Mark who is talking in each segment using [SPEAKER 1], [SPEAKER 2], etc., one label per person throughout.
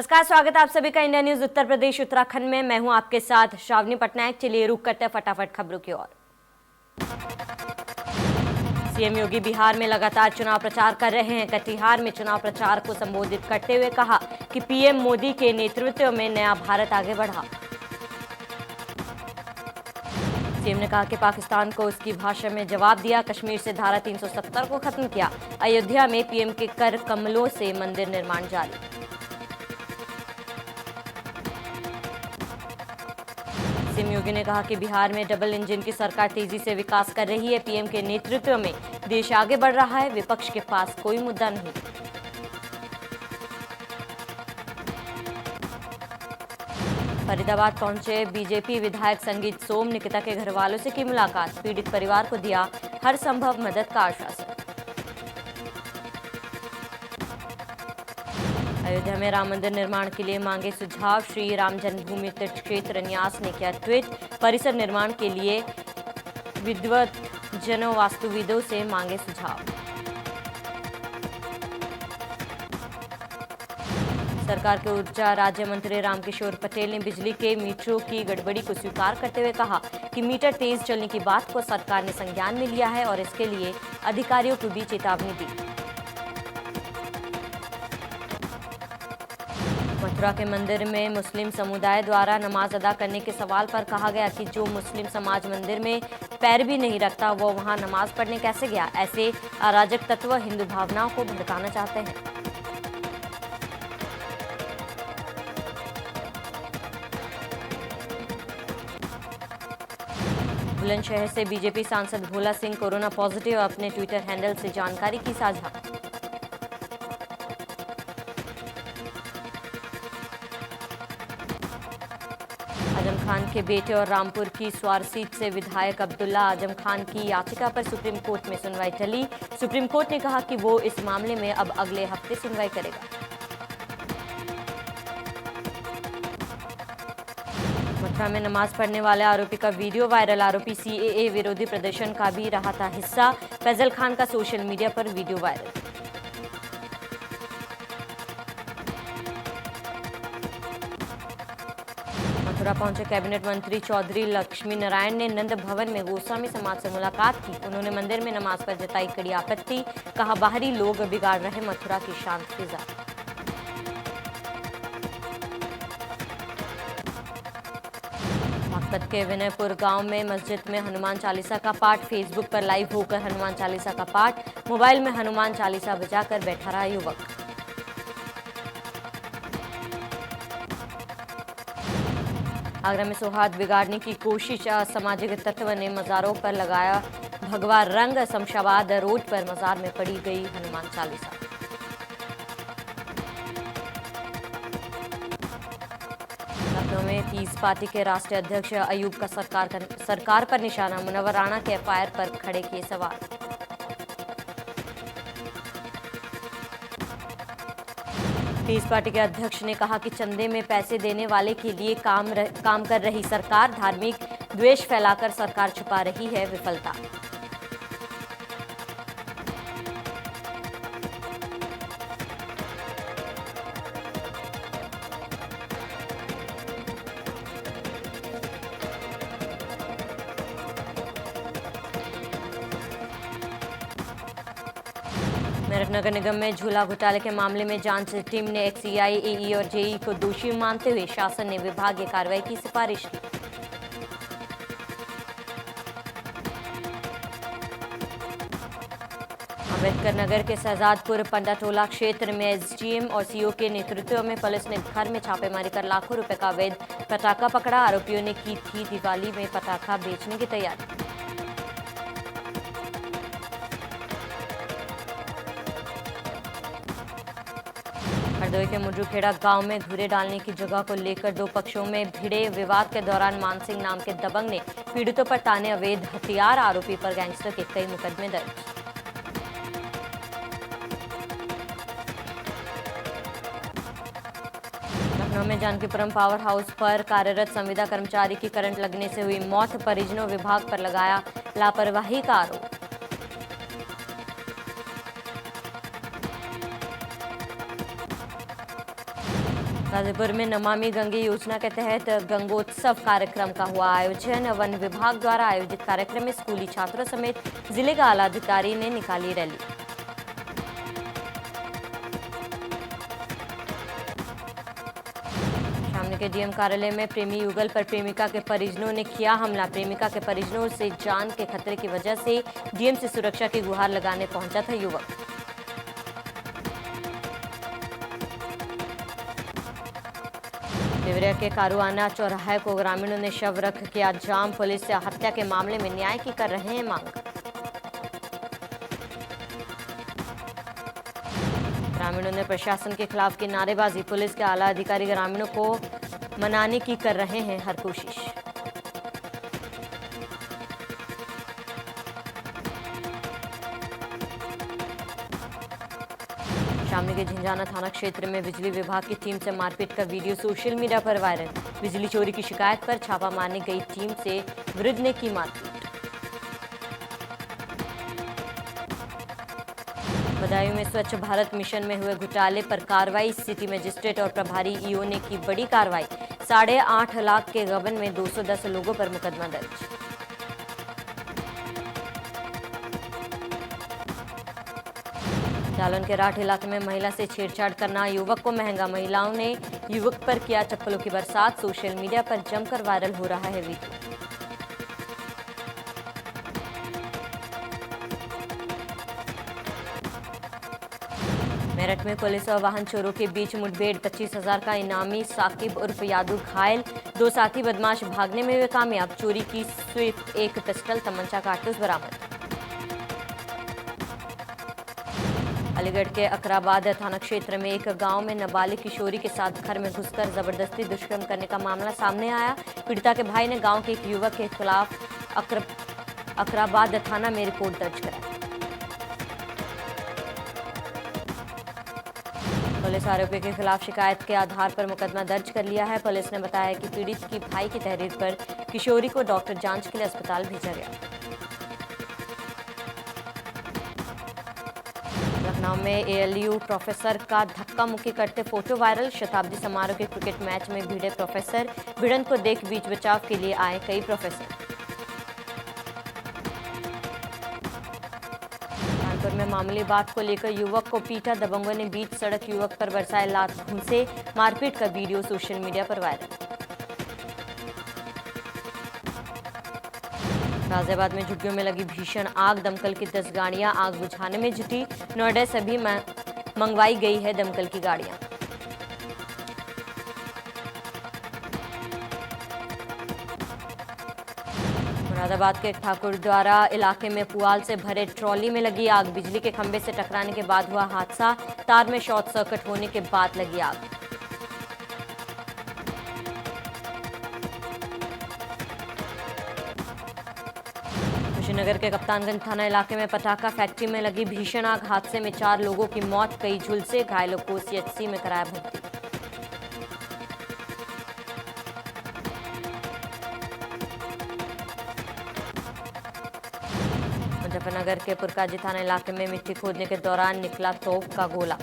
[SPEAKER 1] नमस्कार, स्वागत है आप सभी का इंडिया न्यूज उत्तर प्रदेश उत्तराखंड में। मैं हूं आपके साथ श्रावणी पटनायक। चलिए रुक करते हैं फटाफट खबरों की ओर। सीएम योगी बिहार में लगातार चुनाव प्रचार कर रहे हैं। कटिहार में चुनाव प्रचार को संबोधित करते हुए कहा कि पीएम मोदी के नेतृत्व में नया भारत आगे बढ़ा। सीएम ने कहा कि पाकिस्तान को उसकी भाषा में जवाब दिया। कश्मीर से धारा 370 को खत्म किया। अयोध्या में पीएम के कर कमलों से मंदिर निर्माण जारी। सीएम योगी ने कहा कि बिहार में डबल इंजन की सरकार तेजी से विकास कर रही है। पीएम के नेतृत्व में देश आगे बढ़ रहा है। विपक्ष के पास कोई मुद्दा नहीं। फरीदाबाद पहुंचे बीजेपी विधायक संगीत सोम। निकिता के घर वालों से की मुलाकात। पीड़ित परिवार को दिया हर संभव मदद का आश्वासन। अयोध्या में राम मंदिर निर्माण के लिए मांगे सुझाव। श्री राम जन्मभूमि तीर्थ क्षेत्र न्यास ने किया ट्वीट। परिसर निर्माण के लिए विद्वत जनों वास्तुविदों से मांगे सुझाव। सरकार के ऊर्जा राज्य मंत्री रामकिशोर पटेल ने बिजली के मीटरों की गड़बड़ी को स्वीकार करते हुए कहा कि मीटर तेज चलने की बात को सरकार ने संज्ञान में लिया है और इसके लिए अधिकारियों को भी चेतावनी दी। मथुरा के मंदिर में मुस्लिम समुदाय द्वारा नमाज अदा करने के सवाल पर कहा गया कि जो मुस्लिम समाज मंदिर में पैर भी नहीं रखता वो वहां नमाज पढ़ने कैसे गया। ऐसे अराजक तत्व हिंदू भावनाओं को भड़काना चाहते हैं। बुलंदशहर से बीजेपी सांसद भोला सिंह कोरोना पॉजिटिव। अपने ट्विटर हैंडल से जानकारी की साझा। आजम खान के बेटे और रामपुर की स्वार सीट से विधायक अब्दुल्ला आजम खान की याचिका पर सुप्रीम कोर्ट में सुनवाई टली। सुप्रीम कोर्ट ने कहा कि वो इस मामले में अब अगले हफ्ते सुनवाई करेगा। मथुरा में नमाज पढ़ने वाले आरोपी का वीडियो वायरल। आरोपी सीएए विरोधी प्रदर्शन का भी रहा था हिस्सा। फैजल खान का सोशल मीडिया पर वीडियो वायरल। मथुरा पहुंचे कैबिनेट मंत्री चौधरी लक्ष्मी नारायण ने नंद भवन में गोस्वामी समाज से मुलाकात की। उन्होंने मंदिर में नमाज पर जताई कड़ी आपत्ति। कहा बाहरी लोग बिगाड़ रहे मथुरा की शांत फिजा। बागपत के विनयपुर गांव में मस्जिद में हनुमान चालीसा का पाठ। फेसबुक पर लाइव होकर हनुमान चालीसा का पाठ। मोबाइल में हनुमान चालीसा बजाकर बैठा रहा युवक। आगरा में सौहार्द बिगाड़ने की कोशिश। असामाजिक तत्व ने मजारों पर लगाया भगवा रंग। शमशाबाद रोड पर मजार में पड़ी गई हनुमान चालीसा। लखनऊ में पीस पार्टी के राष्ट्रीय अध्यक्ष अयूब का सरकार पर निशाना। मुनव्वर राणा के एफआईआर पर खड़े किए सवाल। पीस पार्टी के अध्यक्ष ने कहा कि चंदे में पैसे देने वाले के लिए काम कर रही सरकार। धार्मिक द्वेष फैलाकर सरकार छुपा रही है विफलता। मेरठ नगर निगम में झूला घोटाले के मामले में जांच टीम ने एक्सईआई, एई और जेई को दोषी मानते हुए शासन ने विभागीय कार्रवाई की सिफारिश की। अम्बेडकर नगर के शहजादपुर पंडाटोला क्षेत्र में एसडीएम और सीओ के नेतृत्व में पुलिस ने घर में छापेमारी कर लाखों रुपए का अवैध पटाखा पकड़ा। आरोपियों ने की थी दिवाली में पटाखा बेचने की तैयारी। हरदोई के मुड्रूखेड़ा गांव में धुरे डालने की जगह को लेकर दो पक्षों में भिड़े विवाद के दौरान मानसिंह नाम के दबंग ने पीड़ितों पर ताने अवैध हथियार। आरोपी पर गैंगस्टर के कई मुकदमे दर्ज। लखनऊ में जानकीपुरम पावर हाउस पर कार्यरत संविदा कर्मचारी की करंट लगने से हुई मौत। परिजनों विभाग पर लगाया लापरवाही का आरोप। गाजीपुर में नमामि गंगे योजना के तहत गंगोत्सव कार्यक्रम का हुआ आयोजन। वन विभाग द्वारा आयोजित कार्यक्रम में स्कूली छात्रों समेत जिले का आला अधिकारी ने निकाली रैली। शामली के डीएम कार्यालय में प्रेमी युगल पर प्रेमिका के परिजनों ने किया हमला। प्रेमिका के परिजनों से जान के खतरे की वजह से डीएम से सुरक्षा की गुहार लगाने पहुंचा था युवक। देवरिया के कारुआना चौराहे को ग्रामीणों ने शव रख किया जाम। पुलिस से हत्या के मामले में न्याय की कर रहे हैं मांग। ग्रामीणों ने प्रशासन के खिलाफ की नारेबाजी। पुलिस के आला अधिकारी ग्रामीणों को मनाने की कर रहे हैं हर कोशिश। शामली के झिंझाना थाना क्षेत्र में बिजली विभाग की टीम से मारपीट का वीडियो सोशल मीडिया पर वायरल। बिजली चोरी की शिकायत पर छापा मारने गई टीम से वृद्ध ने की मारपीट। बदायूं में स्वच्छ भारत मिशन में हुए घोटाले पर कार्रवाई। सिटी मजिस्ट्रेट और प्रभारी ईओ ने की बड़ी कार्रवाई। 8.5 लाख के गबन में 210 लोगों पर मुकदमा दर्ज। जालौन के राठ इलाके में महिला से छेड़छाड़ करना युवक को महंगा। महिलाओं ने युवक पर किया चप्पलों की बरसात। सोशल मीडिया पर जमकर वायरल हो रहा है वीडियो। मेरठ में पुलिस और वाहन चोरों के बीच मुठभेड़। 25,000 का इनामी साकिब उर्फ यादू घायल। 2 साथी बदमाश भागने में हुए कामयाब। चोरी की स्विफ्ट, 1 पिस्टल, तमंचा कारतूस बरामद। अलीगढ़ के अकराबाद थाना क्षेत्र में एक गांव में नाबालिग किशोरी के साथ घर में घुसकर जबरदस्ती दुष्कर्म करने का मामला सामने आया। पीड़िता के भाई ने गांव के एक युवक के खिलाफ अकराबाद थाना में रिपोर्ट दर्ज कराई। पुलिस आरोपी के खिलाफ शिकायत के आधार पर मुकदमा दर्ज कर लिया है। पुलिस ने बताया कि पीड़ित की भाई की तहरीर पर किशोरी को डॉक्टर जांच के लिए अस्पताल भेजा गया। लखनऊ में एएलयू प्रोफेसर का धक्का मुक्की करते फोटो वायरल। शताब्दी समारोह के क्रिकेट मैच में भिड़े प्रोफेसर। भिड़ंत को देख बीच बचाव के लिए आए कई प्रोफेसर। कानपुर में मामूली बात को लेकर युवक को पीटा। दबंगों ने बीच सड़क युवक पर बरसाए लात घूंसे। मारपीट का वीडियो सोशल मीडिया पर वायरल। गाजियाबाद में झुग्गियों में लगी भीषण आग। दमकल की 10 गाड़ियां आग बुझाने में जुटी। नोएडा से भी मंगवाई गई है दमकल की गाड़ियां। मुरादाबाद के ठाकुर द्वारा इलाके में पुआल से भरे ट्रॉली में लगी आग। बिजली के खंभे से टकराने के बाद हुआ हादसा। तार में शॉर्ट सर्किट होने के बाद लगी आग। कुशीनगर के कप्तानगंज थाना इलाके में पटाखा फैक्ट्री में लगी भीषण आग। हादसे में 4 लोगों की मौत, कई झुलसे। घायलों को सीएचसी में कराया भर्ती। मुजफ्फरनगर के पुरकाजी थाना इलाके में मिट्टी खोदने के दौरान निकला तोप का गोला।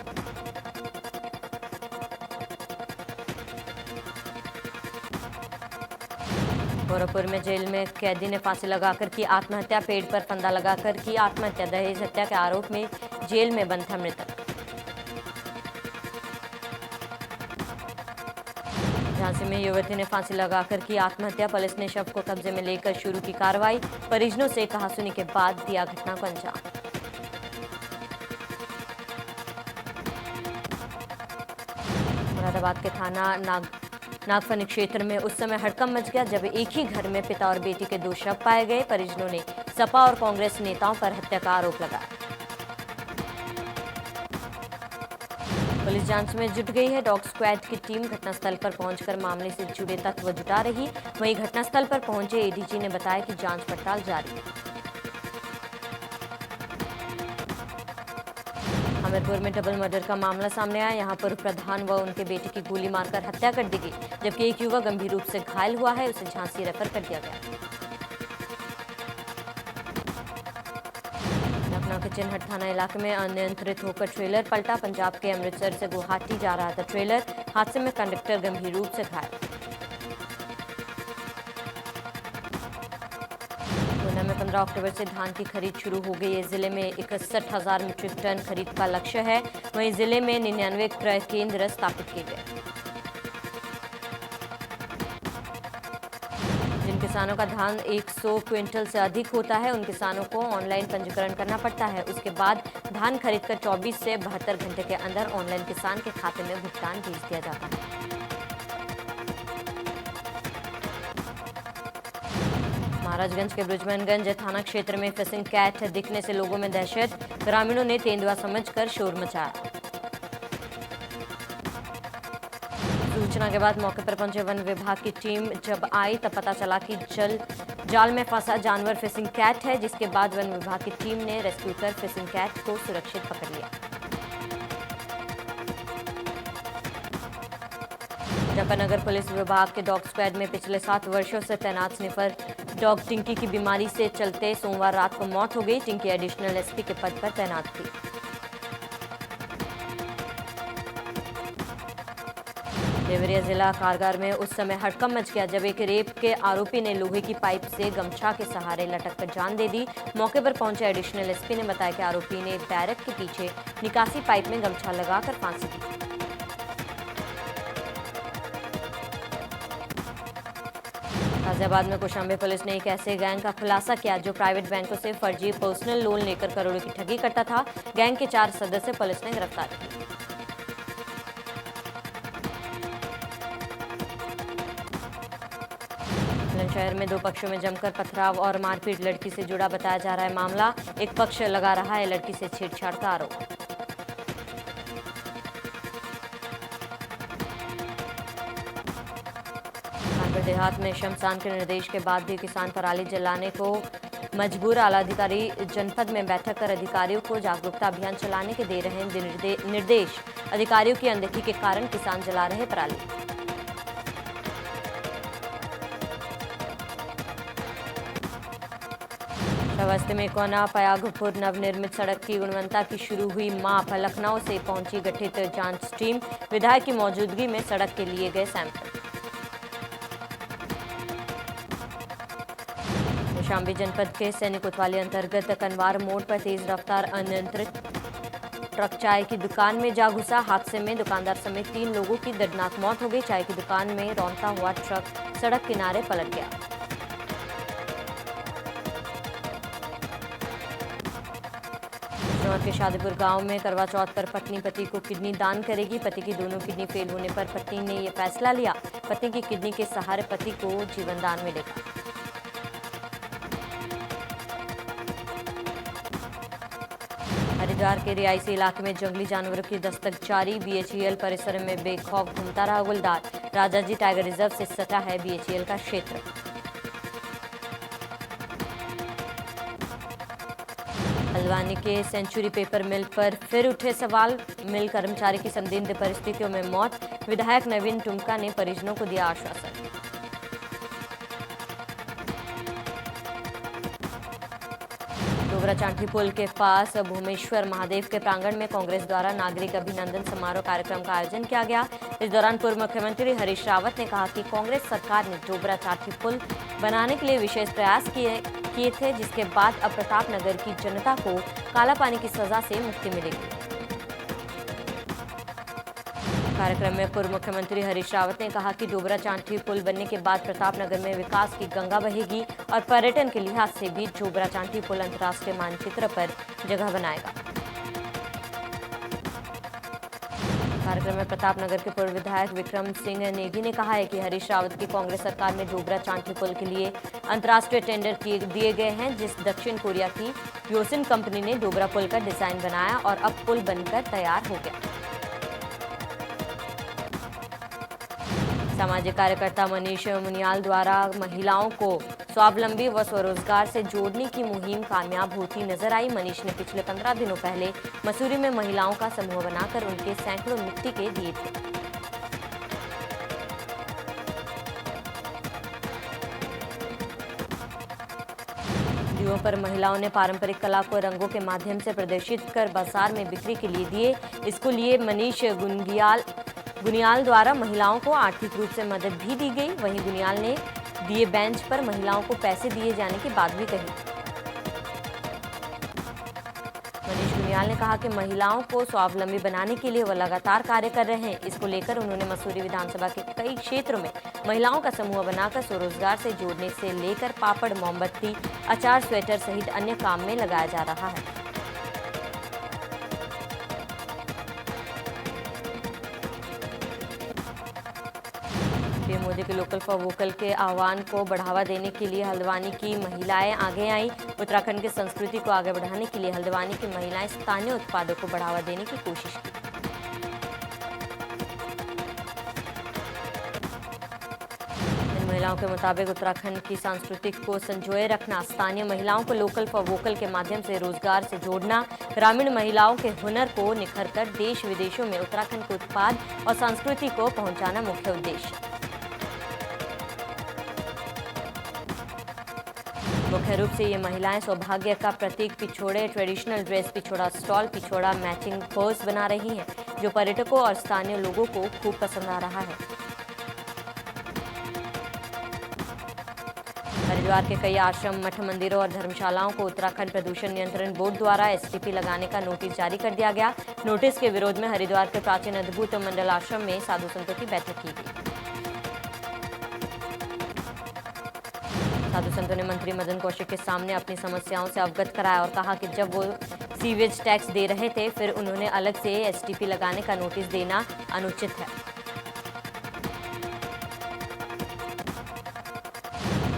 [SPEAKER 1] गोरखपुर में जेल में कैदी ने फांसी लगाकर की आत्महत्या। पेड़ पर फंदा लगाकर की आत्महत्या। दहेज हत्या के आरोप में जेल में बंद था मृतक। झांसी में युवती ने फांसी लगाकर की आत्महत्या। पुलिस ने शव को कब्जे में लेकर शुरू की कार्रवाई। परिजनों से कहासुनी के बाद दिया घटना को अंजाम। मुरादाबाद के थाना नागफनी क्षेत्र में उस समय हड़कंप मच गया जब एक ही घर में पिता और बेटी के 2 शव पाए गए। परिजनों ने सपा और कांग्रेस नेताओं पर हत्या का आरोप लगाया। पुलिस जांच में जुट गई है। डॉग स्क्वाड की टीम घटनास्थल पर पहुंचकर मामले से जुड़े तत्व जुटा रही। वहीं घटनास्थल पर पहुंचे एडीजी ने बताया कि जांच पड़ताल जारी है। हमीरपुर में डबल मर्डर का मामला सामने आया। यहां पर प्रधान व उनके बेटे की गोली मारकर हत्या कर दी गई, जबकि एक युवक गंभीर रूप से घायल हुआ है। उसे झांसी रेफर कर दिया गया। लखनऊ के चिन्हट थाना इलाके में अनियंत्रित होकर ट्रेलर पलटा। पंजाब के अमृतसर से गुवाहाटी जा रहा था ट्रेलर। हादसे में कंडक्टर गंभीर रूप से घायल। गुना में 15 अक्टूबर से धान की खरीद शुरू हो गई है। जिले में 61,000 मीट्रिक टन खरीद का लक्ष्य है। वहीं जिले में 99 क्रय केंद्र स्थापित किए गए। जिन किसानों का धान 100 क्विंटल से अधिक होता है उन किसानों को ऑनलाइन पंजीकरण करना पड़ता है। उसके बाद धान खरीदकर 24 से 72 घंटे के अंदर ऑनलाइन किसान के खाते में भुगतान भेज दिया जाता है। महाराजगंज के बृजमनगंज थाना क्षेत्र में फिशिंग कैट दिखने से लोगों में दहशत। ग्रामीणों ने तेंदुआ समझकर शोर मचाया। सूचना के बाद मौके पर पहुंचे वन विभाग की टीम जब आई तब पता चला कि जाल में फंसा जानवर फिशिंग कैट है, जिसके बाद वन विभाग की टीम ने रेस्क्यू कर फिशिंग कैट को सुरक्षित पकड़ लिया। मुजफ्फरनगर पुलिस विभाग के डॉग स्क्वाड में पिछले 7 वर्षों से तैनात स्निफर डॉग टिंकी की बीमारी से चलते सोमवार रात को मौत हो गई। टिंकी एडिशनल एसपी के पद पर तैनात थी। देवरिया जिला कारागार में उस समय हड़कंप मच गया जब एक रेप के आरोपी ने लोहे की पाइप से गमछा के सहारे लटक कर जान दे दी। मौके पर पहुंचे एडिशनल एसपी ने बताया कि आरोपी ने बैरक के पीछे निकासी पाइप में गमछा लगाकर फांसी दी। गाजियाबाद में कौशाम्बी पुलिस ने एक ऐसे गैंग का खुलासा किया जो प्राइवेट बैंकों से फर्जी पर्सनल लोन लेकर करोड़ों की ठगी करता था। गैंग के 4 सदस्य पुलिस ने गिरफ्तार किए। शहर में 2 पक्षों में जमकर पथराव और मारपीट। लड़की से जुड़ा बताया जा रहा है मामला। एक पक्ष लगा रहा है लड़की से छेड़छाड़ का आरोप। कानपुर देहात में शमशान के निर्देश के बाद भी किसान पराली जलाने को मजबूर। आला अधिकारी जनपद में बैठक कर अधिकारियों को जागरूकता अभियान चलाने के दे रहे हैं निर्देश। अधिकारियों की अनदेखी के कारण किसान जला रहे पराली। श्रावस्ती में कोना पयागपुर नवनिर्मित सड़क की गुणवत्ता की शुरू हुई माप। लखनऊ से पहुंची गठित जांच टीम। विधायक की मौजूदगी में सड़क के लिए गए सैंपल। कौशाम्बी जनपद के सैनिक कोतवाली अंतर्गत कनवार मोड़ पर तेज रफ्तार अनियंत्रित ट्रक चाय की दुकान में जा घुसा। हादसे में दुकानदार समेत 3 लोगों की दर्दनाक मौत हो गई। चाय की दुकान में रौंदता हुआ ट्रक सड़क किनारे पलट गया। के शादीपुर गांव में करवा चौथ पर पत्नी पति को किडनी दान करेगी। पति की दोनों किडनी फेल होने पर पत्नी ने यह फैसला लिया। पत्नी की किडनी के सहारे पति को जीवन दान मिलेगा। हरिद्वार के रिहायशी इलाके में जंगली जानवरों की दस्तक जारी। बीएचईएल परिसर में बेखौफ घूमता रहा गुलदार। राजाजी टाइगर रिजर्व से सटा है बीएचईएल का क्षेत्र। हल्द्वानी के सेंचुरी पेपर मिल पर फिर उठे सवाल। मिल कर्मचारी की संदिग्ध परिस्थितियों में मौत। विधायक नवीन टुमका ने परिजनों को दिया आश्वासन। डोबरा चांठी पुल के पास भूमेश्वर महादेव के प्रांगण में कांग्रेस द्वारा नागरिक अभिनंदन समारोह कार्यक्रम का आयोजन किया गया। इस दौरान पूर्व मुख्यमंत्री हरीश रावत ने कहा कि कांग्रेस सरकार ने डोबरा चांठी पुल बनाने के लिए विशेष प्रयास किए थे, जिसके बाद अब प्रतापनगर की जनता को काला पानी की सजा से मुक्ति मिलेगी। कार्यक्रम में पूर्व मुख्यमंत्री हरीश रावत ने कहा कि डोबरा चांठी पुल बनने के बाद प्रतापनगर में विकास की गंगा बहेगी और पर्यटन के लिहाज से भी डोबरा चांठी पुल अंतर्राष्ट्रीय मानचित्र पर जगह बनाएगा। कार्यक्रम में प्रतापनगर के पूर्व विधायक विक्रम सिंह नेगी ने कहा है कि हरीश रावत की कांग्रेस सरकार में डोबरा चांठी पुल के लिए अंतर्राष्ट्रीय टेंडर दिए गए हैं, जिस दक्षिण कोरिया की योसिन कंपनी ने डोबरा पुल का डिजाइन बनाया और अब पुल बनकर तैयार हो गया। सामाजिक कार्यकर्ता मनीष मुनियाल द्वारा महिलाओं को स्वावलंबी व स्वरोजगार से जोड़ने की मुहिम कामयाब होती नजर आई। मनीष ने पिछले 15 दिनों पहले मसूरी में महिलाओं का समूह बनाकर उनके सैकड़ों मिट्टी के दिए थे। जुओं पर महिलाओं ने पारंपरिक कला को रंगों के माध्यम से प्रदर्शित कर बाजार में बिक्री के लिए दिए। इसको लिए मनीष गुनियाल द्वारा महिलाओं को आर्थिक रूप से मदद भी दी गई। वहीं गुनियाल ने दिए बेंच पर महिलाओं को पैसे दिए जाने की बात भी कही। मनीष गुनियाल ने कहा कि महिलाओं को स्वावलंबी बनाने के लिए वह लगातार कार्य कर रहे हैं। इसको लेकर उन्होंने मसूरी विधानसभा के कई क्षेत्रों में महिलाओं का समूह बनाकर स्वरोजगार से जोड़ने से लेकर पापड़, मोमबत्ती, अचार, स्वेटर सहित अन्य काम में लगाया जा रहा है। पीएम मोदी के लोकल फॉर वोकल के आह्वान को बढ़ावा देने के लिए हल्द्वानी की महिलाएं आगे आईं। उत्तराखंड की संस्कृति को आगे बढ़ाने के लिए हल्द्वानी की महिलाएं स्थानीय उत्पादों को बढ़ावा देने की कोशिश की। इन महिलाओं के मुताबिक उत्तराखंड की संस्कृति को संजोए रखना, स्थानीय महिलाओं को लोकल फॉर वोकल के माध्यम से रोजगार से जोड़ना, ग्रामीण महिलाओं के हुनर को निखरकर देश विदेशों में उत्तराखंड के उत्पाद और संस्कृति को पहुंचाना मुख्य उद्देश्य। मुख्य रूप से ये महिलाएं सौभाग्य का प्रतीक पिछोड़े ट्रेडिशनल ड्रेस, पिछोड़ा स्टॉल, पिछोड़ा मैचिंग पर्स बना रही हैं, जो पर्यटकों और स्थानीय लोगों को खूब पसंद आ रहा है। हरिद्वार के कई आश्रम, मठ, मंदिरों और धर्मशालाओं को उत्तराखंड प्रदूषण नियंत्रण बोर्ड द्वारा एसटीपी लगाने का नोटिस जारी कर दिया गया। नोटिस के विरोध में हरिद्वार के प्राचीन अद्भुत मंडल आश्रम में साधु संतों की बैठक की गई। साधु संतों ने मंत्री मदन कौशिक के सामने अपनी समस्याओं से अवगत कराया और कहा कि जब वो सीवेज टैक्स दे रहे थे, फिर उन्होंने अलग से एसटीपी लगाने का नोटिस देना अनुचित है।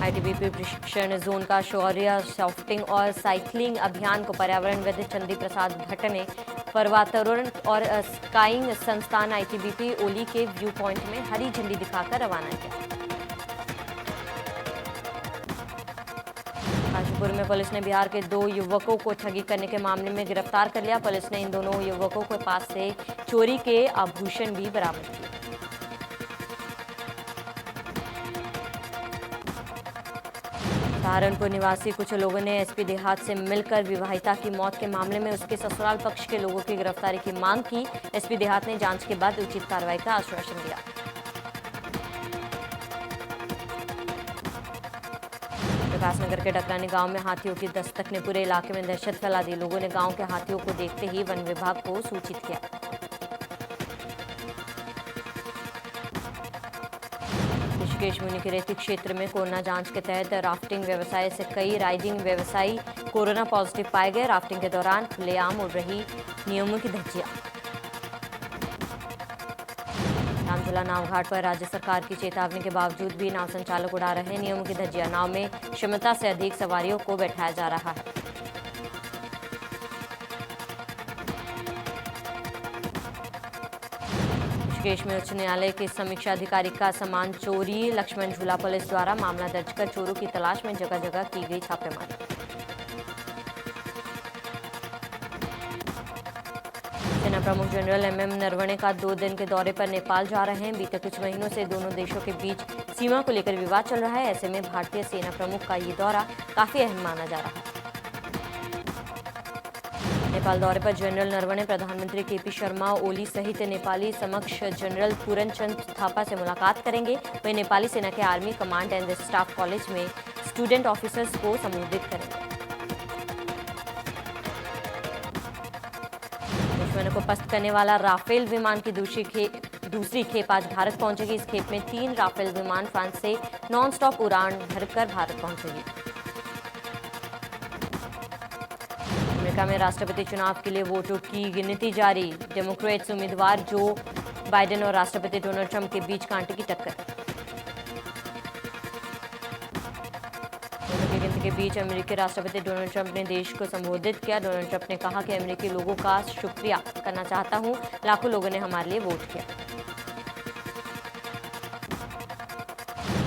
[SPEAKER 1] आईटीबीपी प्रशिक्षण जोन का शौर्य सॉफ्टिंग और साइकिलिंग अभियान को पर्यावरणविद चंदी प्रसाद भट्ट ने पर्वतारोहण और स्काइंग संस्थान आईटीबीपी ओली के व्यू पॉइंट में हरी झंडी दिखाकर रवाना किया। काशीपुर में पुलिस ने बिहार के 2 युवकों को ठगी करने के मामले में गिरफ्तार कर लिया। पुलिस ने इन दोनों युवकों के पास से चोरी के आभूषण भी बरामद किए। सहारनपुर निवासी कुछ लोगों ने एसपी देहात से मिलकर विवाहिता की मौत के मामले में उसके ससुराल पक्ष के लोगों की गिरफ्तारी की मांग की। एसपी देहात ने जांच के बाद उचित कार्रवाई का आश्वासन दिया। विकासनगर के डकरानी गांव में हाथियों की दस्तक ने पूरे इलाके में दहशत फैला दी। लोगों ने गांव के हाथियों को देखते ही वन विभाग को सूचित किया। ऋषिकेश मुनि के रेती क्षेत्र में कोरोना जांच के तहत राफ्टिंग व्यवसाय से कई राइडिंग व्यवसायी कोरोना पॉजिटिव पाए गए। राफ्टिंग के दौरान खुलेआम उड़ रही नियमों की धज्जियां। रामझूला नाव घाट पर राज्य सरकार की चेतावनी के बावजूद भी नाव संचालक उड़ा रहे नियमों की धज्जियां। नाव में क्षमता से अधिक सवारियों को बैठाया जा रहा है। ऋषिकेश में उच्च न्यायालय के समीक्षा अधिकारी का सामान चोरी। लक्ष्मण झूला पुलिस द्वारा मामला दर्ज कर चोरों की तलाश में जगह जगह की गई छापेमारी। सेना प्रमुख जनरल एमएम नरवणे का 2 दिन के दौरे पर नेपाल जा रहे हैं। बीते कुछ महीनों से दोनों देशों के बीच सीमा को लेकर विवाद चल रहा है। ऐसे में भारतीय सेना प्रमुख का ये दौरा काफी अहम माना जा रहा है। नेपाल दौरे पर जनरल नरवणे प्रधानमंत्री केपी शर्मा ओली सहित नेपाली समक्ष जनरल पूरनचंद थापा से मुलाकात करेंगे। वे नेपाली सेना के army command and staff college में स्टूडेंट ऑफिसर्स को संबोधित करेंगे। दुश्मनों को पस्त करने वाला राफेल विमान की दूसरी खेप आज भारत पहुंचेगी। इस खेप में 3 राफेल विमान फ्रांस से नॉन स्टॉप उड़ान भरकर भारत पहुंचेगी। अमेरिका में राष्ट्रपति चुनाव के लिए वोटों की गिनती जारी। डेमोक्रेट्स उम्मीदवार जो बाइडेन और राष्ट्रपति डोनाल्ड ट्रंप के बीच कांटे की टक्कर। वोटों की गिनती के बीच अमेरिकी राष्ट्रपति डोनाल्ड ट्रंप ने देश को संबोधित किया। डोनाल्ड ट्रंप ने कहा कि अमेरिकी लोगों का शुक्रिया करना चाहता हूं। लाखों लोगों ने हमारे लिए वोट किया।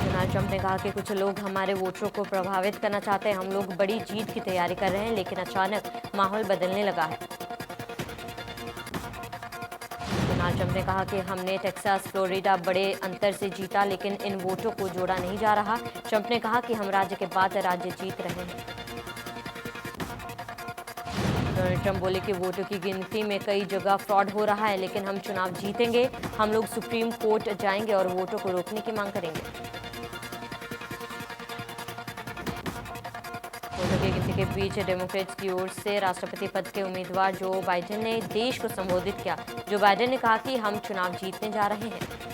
[SPEAKER 1] डोनाल्ड ट्रंप ने कहा कि कुछ लोग हमारे वोटरों को प्रभावित करना चाहते हैं। हम लोग बड़ी जीत की तैयारी कर रहे हैं, लेकिन अचानक माहौल बदलने लगा है। डोनाल्ड ट्रंप ने कहा कि हमने टेक्सास, फ्लोरिडा बड़े अंतर से जीता, लेकिन इन वोटों को जोड़ा नहीं जा रहा। ट्रंप ने कहा कि हम राज्य के बाद राज्य जीत रहे हैं। डोनाल्ड ट्रंप बोले कि वोटों की गिनती में कई जगह फ्रॉड हो रहा है, लेकिन हम चुनाव जीतेंगे। हम लोग सुप्रीम कोर्ट जाएंगे और वोटों को रोकने की मांग करेंगे। वोटों की गिनती के बीच डेमोक्रेट्स की ओर से राष्ट्रपति पद के उम्मीदवार जो बाइडेन ने देश को संबोधित किया। जो बाइडेन ने कहा कि हम चुनाव जीतने जा रहे हैं।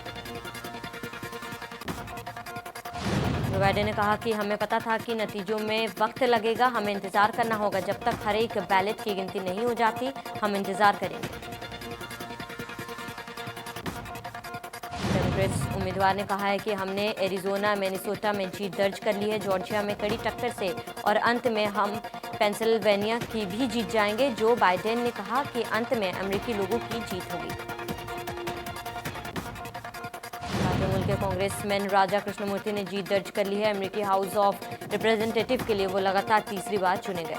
[SPEAKER 1] जो बाइडेन ने कहा कि हमें पता था कि नतीजों में वक्त लगेगा, हमें इंतजार करना होगा। जब तक हर एक बैलेट की गिनती नहीं हो जाती, हम इंतजार करेंगे। डेमोक्रेट्स उम्मीदवार ने कहा है कि हमने एरिजोना, मिनेसोटा में जीत दर्ज कर ली है, जॉर्जिया में कड़ी टक्कर से और अंत में हम पेंसिल्वेनिया की भी जीत जाएंगे। जो बाइडेन ने कहा कि अंत में अमेरिकी लोगों की जीत होगी। मुल्क के कांग्रेसमैन राजा कृष्णमूर्ति ने जीत दर्ज कर ली है। अमेरिकी हाउस ऑफ रिप्रेजेंटेटिव के लिए वो लगातार तीसरी बार चुने गए।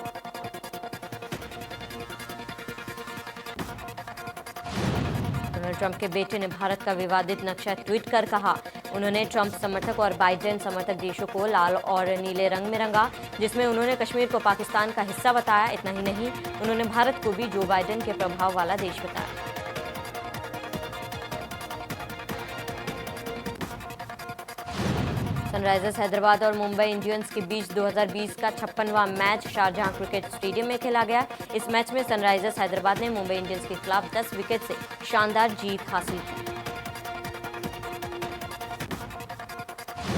[SPEAKER 1] डोनाल्ड ट्रंप के बेटे ने भारत का विवादित नक्शा ट्वीट कर कहा। उन्होंने ट्रंप समर्थक और बाइडेन समर्थक देशों को लाल और नीले रंग में रंगा, जिसमें उन्होंने कश्मीर को पाकिस्तान का हिस्सा बताया। इतना ही नहीं, उन्होंने भारत को भी जो बाइडेन के प्रभाव वाला देश बताया। सनराइजर्स हैदराबाद और मुंबई इंडियंस के बीच 2020 का 56वां मैच शारजाह क्रिकेट स्टेडियम में खेला गया। इस मैच में सनराइजर्स हैदराबाद ने मुंबई इंडियंस के खिलाफ 10 विकेट से शानदार जीत हासिल की।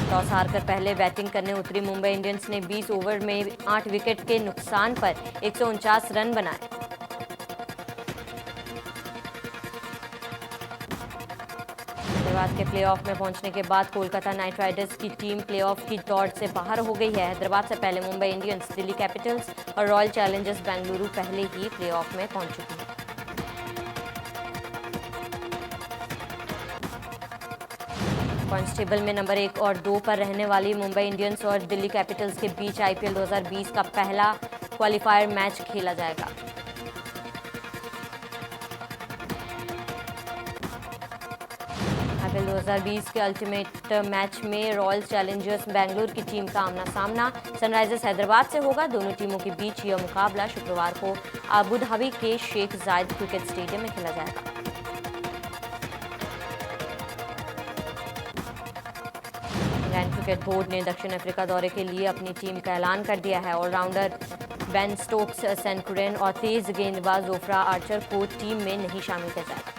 [SPEAKER 1] टॉस हारकर पहले बैटिंग करने उतरी मुंबई इंडियंस ने 20 ओवर में 8 विकेट के नुकसान पर 149 रन बनाए। हैदराबाद के प्लेऑफ में पहुंचने के बाद कोलकाता नाइट राइडर्स की टीम प्लेऑफ की दौड़ से बाहर हो गई है। हैदराबाद से पहले मुंबई इंडियंस, दिल्ली कैपिटल्स और रॉयल चैलेंजर्स बेंगलुरु पहले ही प्लेऑफ में पहुंच चुकी है। पॉइंट्स टेबल में नंबर 1 और 2 पर रहने वाली मुंबई इंडियंस और दिल्ली कैपिटल्स के बीच आईपीएल 2020 का पहला क्वालिफायर मैच खेला जाएगा। आईपीएल 2020 के अल्टीमेट मैच में रॉयल चैलेंजर्स बेंगलुरु की टीम का आमना सामना सनराइजर्स हैदराबाद से होगा। दोनों टीमों के बीच यह मुकाबला शुक्रवार को अबू धाबी के शेख जायद क्रिकेट स्टेडियम में खेला जाएगा। इंग्लैंड क्रिकेट बोर्ड ने दक्षिण अफ्रीका दौरे के लिए अपनी टीम का ऐलान कर दिया है। ऑलराउंडर बेन स्टोक्स, सेंकुरेन और तेज गेंदबाज जोफ्रा आर्चर को टीम में नहीं शामिल किया जाएगा।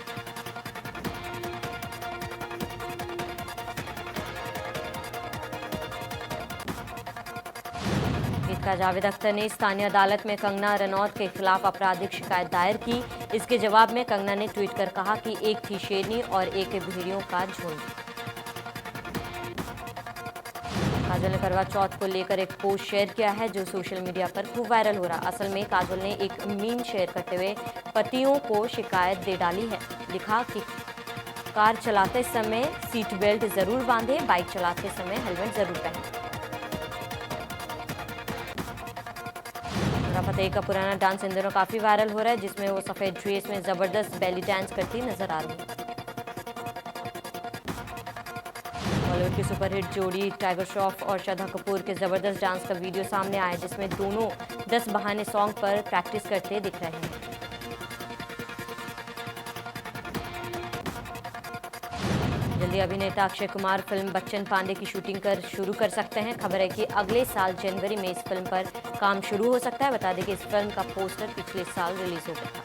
[SPEAKER 1] गीतकार जावेद अख्तर ने स्थानीय अदालत में कंगना रनौत के खिलाफ आपराधिक शिकायत दायर की। इसके जवाब में कंगना ने ट्वीट कर कहा कि एक थी शेरनी और एक भेड़ियों का झुंड। काजोल ने करवा चौथ को लेकर एक पोस्ट शेयर किया है जो सोशल मीडिया पर खूब वायरल हो रहा। असल में काजोल ने एक मीम शेयर करते हुए पतियों को शिकायत दे डाली है। लिखा कि कार चलाते समय सीट बेल्ट जरूर बांधे, बाइक चलाते समय हेलमेट जरूर पहने। फतेह का पुराना डांस इन दिनों काफी वायरल हो रहा है, जिसमें वो सफेद ड्रेस में जबरदस्त बेली डांस करती नजर आ रही है। बॉलीवुड की सुपरहिट जोड़ी टाइगर श्रॉफ और श्रद्धा कपूर के जबरदस्त डांस का वीडियो सामने आया, जिसमें दोनों 10 बहाने सॉन्ग पर प्रैक्टिस करते दिख रहे हैं। जल्दी अभिनेता अक्षय कुमार फिल्म बच्चन पांडे की शूटिंग शुरू कर सकते हैं। खबर है कि अगले साल जनवरी में इस फिल्म पर काम शुरू हो सकता है। बता दें कि इस फिल्म का पोस्टर पिछले साल रिलीज हो गया था।